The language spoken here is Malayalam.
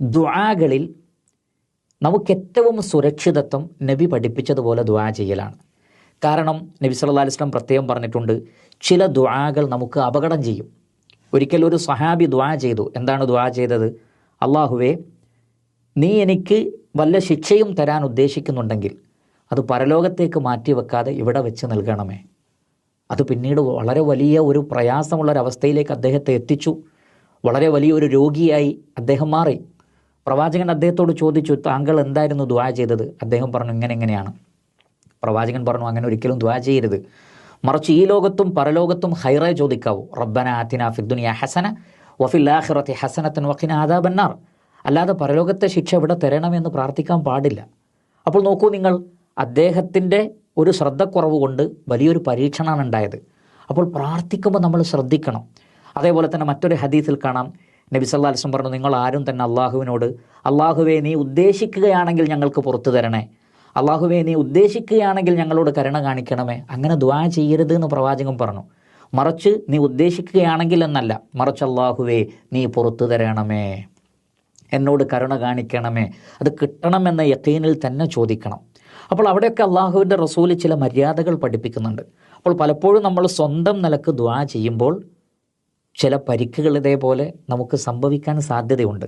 ദുആകളിൽ നമുക്കേറ്റവും സുരക്ഷിതത്വം നബി പഠിപ്പിച്ചതുപോലെ ദുആ ചെയ്യലാണ്. കാരണം നബി സല്ലല്ലാഹു അലൈഹി വസല്ലം പ്രത്യേകം പറഞ്ഞിട്ടുണ്ട്, ചില ദുആകൾ നമുക്ക് അപകടം ചെയ്യും. ഒരിക്കൽ ഒരു സ്വഹാബി ദുആ ചെയ്തു. എന്താണ് ദുആ ചെയ്തത്? അല്ലാഹുവേ, നീ എനിക്ക് വല്ല ശിക്ഷയും തരാൻ ഉദ്ദേശിക്കുന്നുണ്ടെങ്കിൽ അത് പരലോകത്തേക്ക് മാറ്റി വെക്കാതെ ഇവിടെ വെച്ച് നൽകണമേ. അത് പിന്നീട് വളരെ വലിയ ഒരു പ്രയാസമുള്ളൊരവസ്ഥയിലേക്ക് അദ്ദേഹത്തെ എത്തിച്ചു. വളരെ വലിയൊരു രോഗിയായി അദ്ദേഹം മാറി. പ്രവാചകൻ അദ്ദേഹത്തോട് ചോദിച്ചു, താങ്കൾ എന്തായിരുന്നു ദുആ ചെയ്തത്? അദ്ദേഹം പറഞ്ഞു, ഇങ്ങനെയാണ്. പ്രവാചകൻ പറഞ്ഞു, അങ്ങനെ ഒരിക്കലും ദുആ ചെയ്യരുത്. മറിച്ച് ഈ ലോകത്തും പരലോകത്തും ഹൈറേ ചോദിക്കാവൂ. റബ്ബന ആതിനാ ഫിദ്ദുനിയ ഹസന വഫിൽ ആഖിറതി ഹസനത്തൻ വഖിനാ അദാബന്നാർ. അല്ലാതെ പരലോകത്തെ ശിക്ഷ ഇവിടെ തരണമെന്ന് പ്രാർത്ഥിക്കാൻ പാടില്ല. അപ്പോൾ നോക്കൂ നിങ്ങൾ, അദ്ദേഹത്തിൻ്റെ ഒരു ശ്രദ്ധക്കുറവ് കൊണ്ട് വലിയൊരു പരീക്ഷണമാണ് ഉണ്ടായത്. അപ്പോൾ പ്രാർത്ഥിക്കുമ്പോൾ നമ്മൾ ശ്രദ്ധിക്കണം. അതേപോലെ തന്നെ മറ്റൊരു ഹദീസിൽ കാണാം, നബി സല്ലല്ലാഹു അലൈഹി വസല്ലം പറഞ്ഞു, നിങ്ങൾ ആരും തന്നെ അള്ളാഹുവിനോട് അള്ളാഹുവേ നീ ഉദ്ദേശിക്കുകയാണെങ്കിൽ ഞങ്ങൾക്ക് പുറത്തു തരണേ, അള്ളാഹുവേ നീ ഉദ്ദേശിക്കുകയാണെങ്കിൽ ഞങ്ങളോട് കരുണ കാണിക്കണമേ, അങ്ങനെ ദുആ ചെയ്യരുത് എന്ന് പ്രവാചകൻ പറഞ്ഞു. മറിച്ച് നീ ഉദ്ദേശിക്കുകയാണെങ്കിൽ എന്നല്ല, മറിച്ച് അള്ളാഹുവേ നീ പുറത്തു തരണമേ, എന്നോട് കരുണ കാണിക്കണമേ, അത് കിട്ടണമെന്ന യഖീനിൽ തന്നെ ചോദിക്കണം. അപ്പോൾ അവിടെയൊക്കെ അള്ളാഹുവിൻ്റെ റസൂൽ ചില മര്യാദകൾ പഠിപ്പിക്കുന്നുണ്ട്. അപ്പോൾ പലപ്പോഴും നമ്മൾ സ്വന്തം നിലക്ക് ദുആ ചെയ്യുമ്പോൾ ചില പരിക്കുകൾ ഇതേപോലെ നമുക്ക് സംഭവിക്കാൻ സാധ്യതയുണ്ട്.